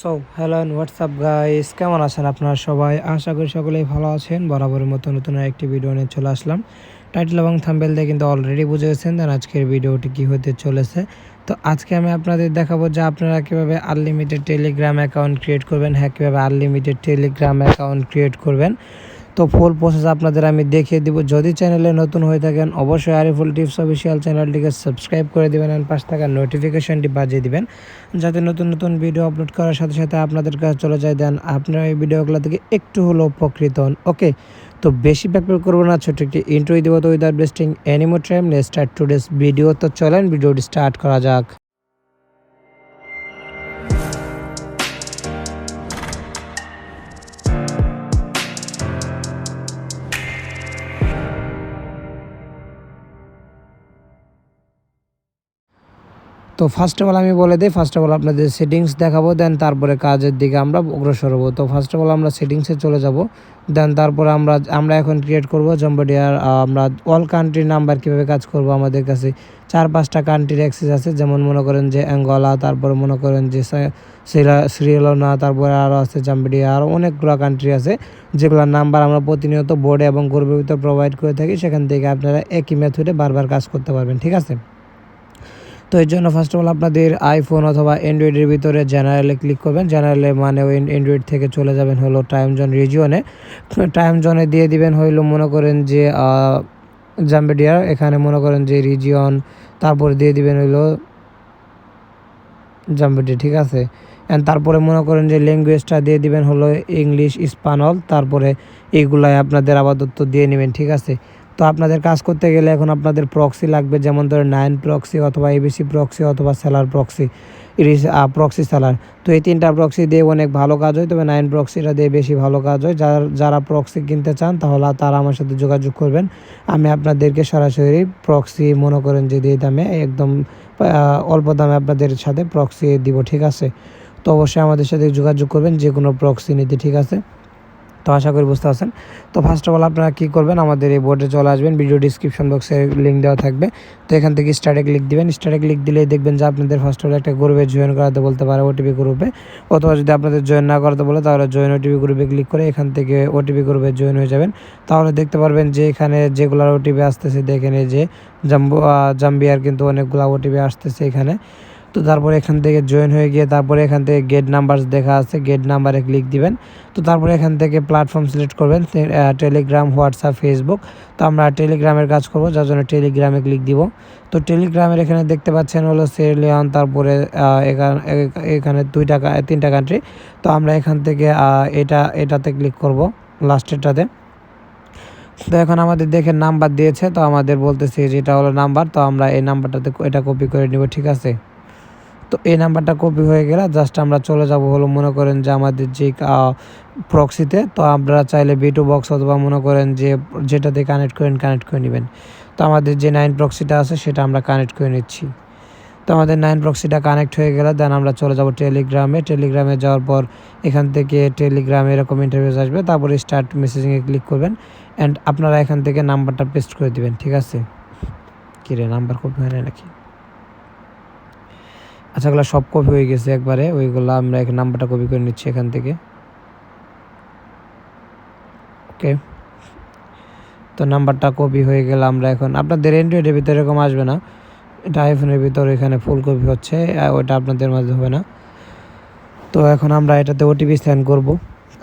So hello and WhatsApp guys, কেমন আছেন আপনারা সবাই? আশা করি সকলেই ভালো আছেন। বরাবরের মতো নতুন একটি ভিডিও নিয়ে চলে আসলাম। টাইটেল এবং থাম্বনেল দিয়ে কিন্তু অলরেডি বুঝে গেছেন দেন আজকের ভিডিওটি কী হতে চলেছে। তো আজকে আমি আপনাদের দেখাবো যে আপনারা কীভাবে আনলিমিটেড টেলিগ্রাম অ্যাকাউন্ট ক্রিয়েট করবেন। হ্যাঁ, কীভাবে আনলিমিটেড টেলিগ্রাম অ্যাকাউন্ট ক্রিয়েট করবেন। তো ফুল প্রসেস আপনাদের আমি দেখিয়ে দিব। যদি চ্যানেলে নতুন হয়ে থাকেন অবশ্যই আরিফুল টিপস অফিসিয়াল চ্যানেলটিকে সাবস্ক্রাইব করে দেবেন এবং পাশে থাকা নোটিফিকেশনটি বাজিয়ে দিবেন, যাতে নতুন নতুন ভিডিও আপলোড করার সাথে সাথে আপনাদের কাছে চলে যায়। দেন আপনারা এই ভিডিওগুলো থেকে একটু হলেও উপকৃত হন। ওকে, তো বেশি ব্যাকপ্যাক করবো না, ছোট্ট একটি ইন্ট্রো দিব। তো without wasting any more time let's start today's video. তো চলেন ভিডিওটি স্টার্ট করা যাক। তো ফার্স্ট অফ অল আমি বলে দিই, ফার্স্ট অফ অল আপনাদের সেটিংস দেখাবো, দেন তারপরে কাজের দিকে আমরা অগ্রসর হবো। তো ফার্স্ট অফ অল আমরা সেটিংসে চলে যাব, দেন তারপরে আমরা এখন ক্রিয়েট করব জম্বোডিয়ার। আমরা অল কান্ট্রির নাম্বার কীভাবে কাজ করব, আমাদের কাছে 4-5টা কান্ট্রির অ্যাক্সেস আছে। যেমন মনে করেন যে অ্যাঙ্গোলা, তারপরে মনে করেন যে সিরিয়ালনা, তারপরে আরও আছে জাম্বিডিয়া, আরও অনেকগুলো কান্ট্রি আছে যেগুলোর নাম্বার আমরা প্রতিনিয়ত বোর্ডে এবং গ্রুপের ভিতরে প্রোভাইড করে থাকি। সেখান থেকে আপনারা একই মেথডে বারবার কাজ করতে পারবেন, ঠিক আছে। তো এর জন্য ফার্স্ট অফ অল আপনাদের আইফোন অথবা অ্যান্ড্রয়েডের ভিতরে জেনারেলে ক্লিক করবেন। জেনারেলে মানে ওই অ্যান্ড্রয়েড থেকে চলে যাবেন হলো টাইম জোন রিজিয়নে। টাইম জোনে দিয়ে দিবেন হইলো মনে করেন যে জাম্বিডিয়ার, এখানে মনে করেন যে রিজিয়ন, তারপরে দিয়ে দিবেন হইলো জাম্বিডিয়া, ঠিক আছে। অ্যান্ড তারপরে মনে করেন যে ল্যাঙ্গুয়েজটা দিয়ে দিবেন হলো ইংলিশ, স্পানল, তারপরে এইগুলাই আপনাদের আপাতত দিয়ে নেবেন, ঠিক আছে। তো আপনাদের কাজ করতে গেলে এখন আপনাদের প্রক্সি লাগবে, যেমন ধরেন 9 প্রক্সি অথবা এবিসি প্রক্সি অথবা সেলার প্রক্সি, প্রক্সি সেলার। তো এই 3টা প্রক্সি দিয়ে অনেক ভালো কাজ হয়, তবে 9 প্রক্সিটা দিয়ে বেশি ভালো কাজ হয়। যারা প্রক্সি কিনতে চান তাহলে তারা আমার সাথে যোগাযোগ করবেন। আমি আপনাদেরকে সরাসরি প্রক্সি মনে করেন যে দিয়ে দামে একদম অল্প দামে আপনাদের সাথে প্রক্সি দিব, ঠিক আছে। তো অবশ্যই আমাদের সাথে যোগাযোগ করবেন যে কোনো প্রক্সি নিতে, ঠিক আছে। তো আশা করি বুঝতে পারছেন। তো ফার্স্ট অফ অল আপনারা কী করবেন, আমাদের এই বোর্ডে চলে আসবেন। ভিডিও ডিসক্রিপশন বক্সে লিঙ্ক দেওয়া থাকবে। তো এখান থেকে স্টার্টে ক্লিক দিবেন। স্টার্টে ক্লিক দিলেই দেখবেন যে আপনাদের ফার্স্ট অফ অল একটা গ্রুপে জয়েন করাতে বলতে পারে, ওটিপি গ্রুপে। অথবা যদি আপনাদের জয়েন না করাতে বলে তাহলে জয়েন ওটিপি গ্রুপে ক্লিক করে এখান থেকে ওটিপি গ্রুপে জয়েন হয়ে যাবেন। তাহলে দেখতে পারবেন যে এখানে যেগুলোর ওটিপি আসতেছে, দেখেন এই যে জাম্বিয়ার কিন্তু অনেকগুলো ওটিপি আসতেছে এখানে। তো তারপরে এখান থেকে জয়েন হয়ে গিয়ে তারপরে এখান থেকে গেট নাম্বার দেখা আছে, গেট নাম্বারে ক্লিক দিবেন। তো তারপরে এখান থেকে প্ল্যাটফর্ম সিলেক্ট করবেন, টেলিগ্রাম, হোয়াটসঅ্যাপ, ফেসবুক। তো আমরা টেলিগ্রামের কাজ করব, যার জন্য টেলিগ্রামে ক্লিক দিব। তো টেলিগ্রামের এখানে দেখতে পাচ্ছেন হলো সিয়েরা, তারপরে এখানে 3টা কান্ট্রি। তো আমরা এখান থেকে এটাতে ক্লিক করব, লাস্টেরটাতে। তো এখন আমাদের দেখে নাম্বার দিয়েছে, তো আমাদের বলতেছে যে এটা হলো নাম্বার। তো আমরা এই নাম্বারটাতে এটা কপি করে নিব, ঠিক আছে। তো এই নাম্বারটা কপি হয়ে গেলে জাস্ট আমরা চলে যাব হলো মনে করেন যে আমাদের যে প্রক্সিতে। তো আপনারা চাইলে B2 বক্স অথবা মনে করেন যে যেটাতে কানেক্ট করে নেবেন। তো আমাদের যে 9 প্রক্সিটা আছে সেটা আমরা কানেক্ট করে নিচ্ছি। তো আমাদের 9 প্রক্সিটা কানেক্ট হয়ে গেলে দেন আমরা চলে যাব টেলিগ্রামে। টেলিগ্রামে যাওয়ার পর এখান থেকে টেলিগ্রামে এরকম ইন্টারফেস আসবে, তারপরে স্টার্ট মেসেজিংয়ে ক্লিক করবেন। অ্যান্ড আপনারা এখান থেকে নাম্বারটা পেস্ট করে দিবেন, ঠিক আছে। কিরে নাম্বার কপি হয় না নাকি? আচ্ছা, এগুলো সব কপি হয়ে গেছে একবারে, ওইগুলো আমরা এক নাম্বারটা কপি করে নিচ্ছি এখান থেকে। ওকে, তো নাম্বারটা কপি হয়ে গেলে আমরা এখন আপনাদের অ্যান্ড্রয়েডের ভিতরে এরকম আসবে না, এটা আইফোনের ভিতরে এখানে ফুল কপি হচ্ছে, ওইটা আপনাদের মাঝে হবে না। তো এখন আমরা এটাতে ওটিপি সেন্ড করব।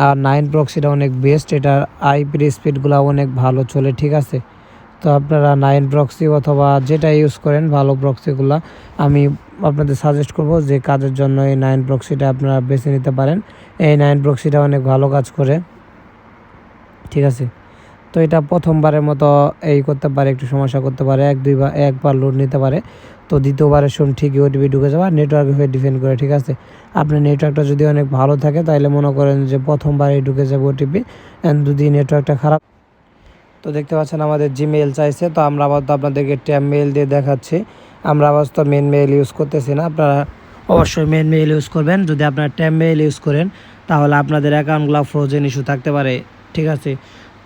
আর 9 প্রক্সিটা অনেক বেস্ট, এটার আইপি স্পিডগুলো অনেক ভালো চলে, ঠিক আছে। তো আপনারা 9 প্রক্সি অথবা যেটা ইউজ করেন ভালো প্রক্সিগুলো আমি আপনাদের সাজেস্ট করব যে কাজের জন্য এই 9 প্রক্সিটা আপনারা বেছে নিতে পারেন। এই 9 প্রক্সিটা অনেক ভালো কাজ করে, ঠিক আছে। তো এটা প্রথমবারের মতো এই করতে পারে, একটু সমস্যা করতে পারে, একবার লোড নিতে পারে। তো দ্বিতীয়বারের সময় ঠিকই ওটিপি ঢুকে যাবে, আর নেটওয়ার্কের হয়ে ডিপেন্ড করে, ঠিক আছে। আপনার নেটওয়ার্কটা যদি অনেক ভালো থাকে তাহলে মনে করেন যে প্রথমবারই ঢুকে যাবে ওটিপি। অ্যান্ড যদি নেটওয়ার্কটা খারাপ, তো দেখতে পাচ্ছেন আমাদের জিমেইল চাইছে। তো আমরা আপাতত আপনাদেরকে ট্যাব মেইল দিয়ে দেখাচ্ছি। আমরা আপাতত মেন মেইল ইউজ করতেছি না, আপনারা অবশ্যই মেন মেইল ইউজ করবেন। যদি আপনারা ট্যাব মেইল ইউজ করেন তাহলে আপনাদের অ্যাকাউন্টগুলো ফ্রোজেন ইস্যু থাকতে পারে, ঠিক আছে।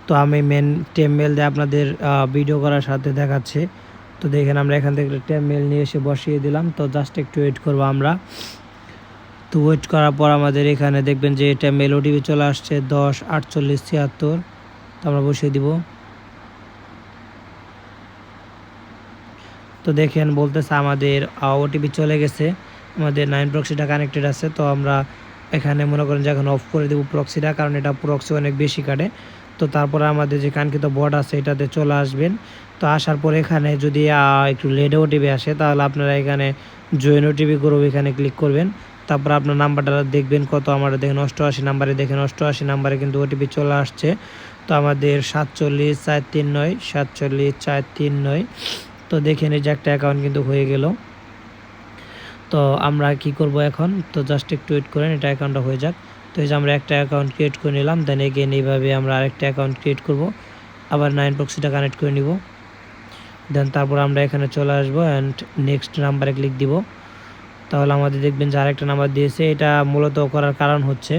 তো আমি মেন ট্যাব মেইল দিয়ে আপনাদের ভিডিও করার সাথে দেখাচ্ছি। তো দেখেন আমরা এখান থেকে ট্যাব মেইল নিয়ে এসে বসিয়ে দিলাম। তো জাস্ট একটু ওয়েট করবো আমরা। তো ওয়েট করার পর আমাদের এখানে দেখবেন যে এটা মেল ওটিপি চলে আসছে 10 48 76। তো আমরা বসিয়ে দিব। তো দেখেন বলতেছে আমাদের ওটিপি চলে গেছে, আমাদের 9 প্রক্সিটা কানেক্টেড আছে। তো আমরা এখানে মনে করেন যে এখন অফ করে দেবো প্রক্সিটা, কারণ এটা প্রক্সি অনেক বেশি কাটে। তো তারপরে আমাদের যে কাঙ্ক্ষিত বট আছে এটাতে চলে আসবেন। তো আসার পর এখানে যদি একটু লেটে ওটিপি আসে তাহলে আপনারা এখানে জয়েন ওটিপি গ্রুপ এখানে ক্লিক করবেন। তারপর আপনার নাম্বারটা দেখবেন কত, আমার দেখেন 88 নাম্বারে, দেখেন 88 নাম্বারে কিন্তু ওটিপি চলে আসছে। তো আমাদের 47 439 47 439। তো দেখেন এই যে একটা অ্যাকাউন্ট কিন্তু হয়ে গেল। তো আমরা কি করব এখন, তো জাস্ট একটু ওয়েট করেন, এটা অ্যাকাউন্টটা হয়ে যাক। তো এই যে আমরা একটা অ্যাকাউন্ট ক্রিয়েট করে নিলাম, দেন এগেন এইভাবে আমরা আরেকটা অ্যাকাউন্ট ক্রিয়েট করব, আবার 9 প্রক্সিটা কানেক্ট করে নিব। দেন তারপর আমরা এখানে চলে আসবো অ্যান্ড নেক্সট নাম্বারে ক্লিক দিব। তাহলে আমাদের দেখবেন যে আরেকটা নাম্বার দিয়েছে। এটা মূলত করার কারণ হচ্ছে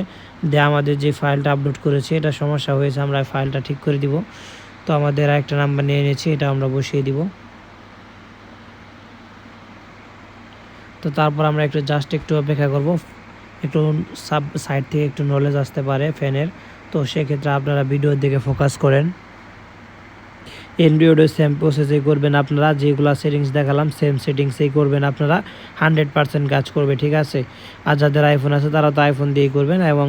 যে আমাদের যে ফাইলটা আপলোড করেছি এটা সমস্যা হয়েছে, আমরা ফাইলটা ঠিক করে দিব। তো আমাদের আরেকটা নাম্বার নিয়ে নিয়েছি, এটা আমরা বসিয়ে দিব। তো তারপর আমরা একটু জাস্ট একটু অপেক্ষা করব, একটু সাইড থেকে একটু নলেজ আসতে পারে ফ্যানের। তো সেক্ষেত্রে আপনারা ভিডিওর দিকে ফোকাস করেন। অ্যান্ড্রয়েডও সেম প্রসেসেই করবেন আপনারা, যেগুলো সেটিংস দেখালাম সেম সেটিংসেই করবেন আপনারা, 100% কাজ করবে, ঠিক আছে। আর যাদের আইফোন আছে তারা তো আইফোন দিয়েই করবেন, এবং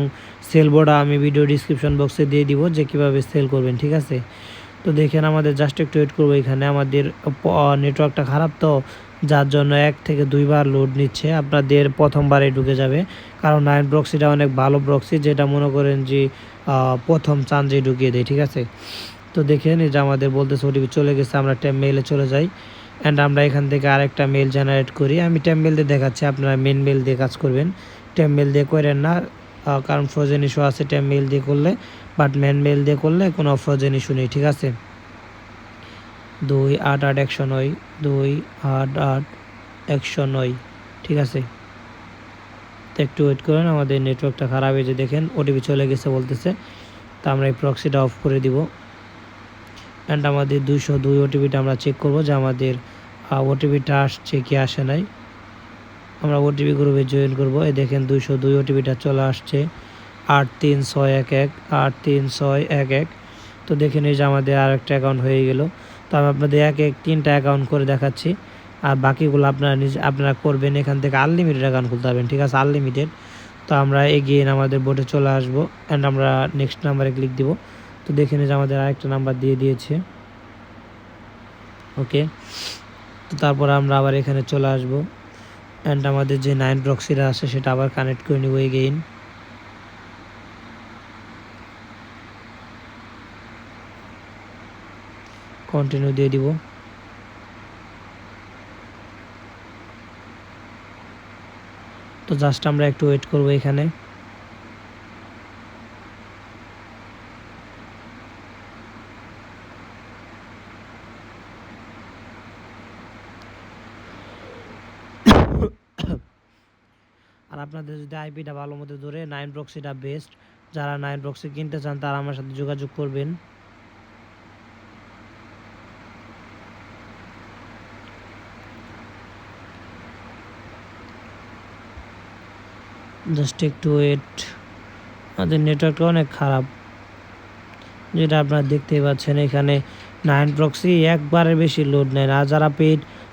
সেল বোর্ডটা আমি ভিডিও ডিসক্রিপশন বক্সে দিয়ে দিব যে কীভাবে সেল করবেন, ঠিক আছে। তো দেখেন আমাদের জাস্ট একটু ওয়েট করবো, এখানে আমাদের নেটওয়ার্কটা খারাপ, তো যার জন্য 1 থেকে 2 বার লোড নিচ্ছে, আপনাদের প্রথমবারে ঢুকে যাবে। কারণ 9 প্রক্সিটা অনেক ভালো প্রক্সি, যেটা মনে করেন যে প্রথম চান্সেই ঢুকিয়ে দেয়, ঠিক আছে। তো দেখেন এই যে আমাদের বলতেছে ওটিপি চলে গেছে, আমরা ট্যাব মেইলে চলে যাই অ্যান্ড আমরা এখান থেকে আরেকটা মেল জেনারেট করি। আমি ট্যাব মেল দিয়ে দেখাচ্ছি, আপনারা মেন মেল দিয়ে কাজ করবেন, ট্যাব মেল দিয়ে করেন না, কারণ ফ্রোজেন ইস্যু আছে ট্যাব মেল দিয়ে করলে, বাট মেন মেল দিয়ে করলে কোনো ফ্রোজেন ইস্যু নেই, ঠিক আছে। 288 109 288 109, ঠিক আছে। তো একটু ওয়েট করেন, আমাদের নেটওয়ার্কটা খারাপ হয়েছে, দেখেন ওটিপি চলে গেছে বলতেছে। তো আমরা এই প্রক্সিটা অফ করে দিব অ্যান্ড আমাদের 202 ওটিপিটা আমরা চেক করব যে আমাদের ওটিপিটা আসছে কি আসে নাই। আমরা ওটিপি গ্রুপে জয়েন করব, এই দেখেন 202 ওটিপিটা চলে আসছে 83611 83611। তো দেখেন এই যে আমাদের আর একটা অ্যাকাউন্ট হয়ে গেল। তো আমি আপনাদের এক 3টা অ্যাকাউন্ট করে দেখাচ্ছি, আর বাকিগুলো আপনারা করবেন। এখান থেকে আনলিমিটেড অ্যাকাউন্ট খুলতে পারবেন, ঠিক আছে, আনলিমিটেড। তো আমরা এগেইন আমাদের বোর্ডে চলে আসবো অ্যান্ড আমরা নেক্সট নাম্বারে ক্লিক দিব। তো দেখেন যে আমাদের আরেকটা নাম্বার দিয়ে দিয়েছে, ওকে। তো তারপর আমরা আবার এখানে চলে আসবো অ্যান্ড আমাদের যে 9 প্রক্সিটা আছে সেটা আবার কানেক্ট করে নিব এগেইন। কন্টিনিউ দিয়ে দিব। তো জাস্ট আমরা একটু ওয়েট করবো এখানে। আর আপনাদের যদি আইপিটা ভালো মতো ধরে 9 প্রক্সিটা বেস্ট, যারা 9 প্রক্সি কিনতে চান তারা আমার সাথে যোগাযোগ করবেন। জাস্ট একটু ওয়েট, আমাদের নেটওয়ার্কটা অনেক খারাপ, যেটা আপনারা দেখতেই পাচ্ছেন। এখানে 9 প্রক্সি একবারের বেশি লোড নেয়। আর যারা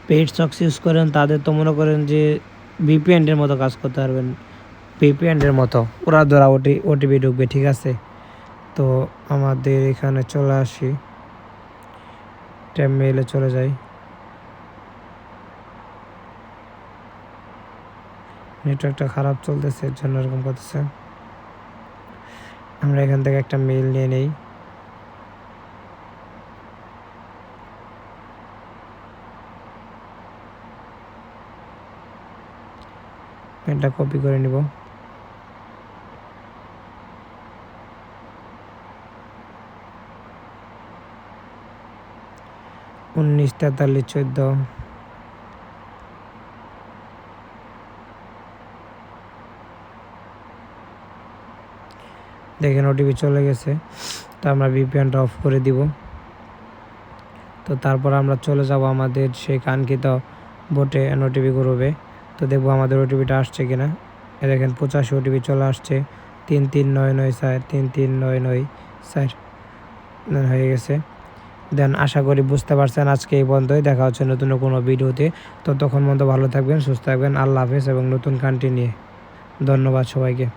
পেইড সক্স ইউজ করেন তাদের তো মনে করেন যে ভিপিএনের মতো কাজ করতে পারবেন, ভিপিএনের মতো ওরা ধরা ওটিপি ঢুকবে, ঠিক আছে। তো আমাদের এখানে চলে আসি, ট্যাব মেইলে চলে যাই। নেটওয়ার্কটা খারাপ চলতেছে এর জন্য এরকম করতেছে। আমরা এখান থেকে একটা মেইল নিয়ে নেই, এটা কপি করে নিব। উনিশ 43 14। দেখেন ওটিপি চলে গেছে। তো আমরা ভিপিএনটা অফ করে দিব। তো তারপর আমরা চলে যাব আমাদের সেই কাঙ্ক্ষিত বোটে ওটিপি গ্রুপে। তো দেখবো আমাদের ওটিপিটা আসছে কিনা। দেখেন 85 ওটিপি চলে আসছে, 3399 3399 হয়ে গেছে। দেন আশা করি বুঝতে পারছেন। আজকে এই পর্যন্তই, দেখা হচ্ছে নতুন কোনো ভিডিওতে। ততক্ষণ পর্যন্ত ভালো থাকবেন, সুস্থ থাকবেন। আল্লাহ হাফেজ এবং নতুন কান্ট্রি নিয়ে। ধন্যবাদ সবাইকে।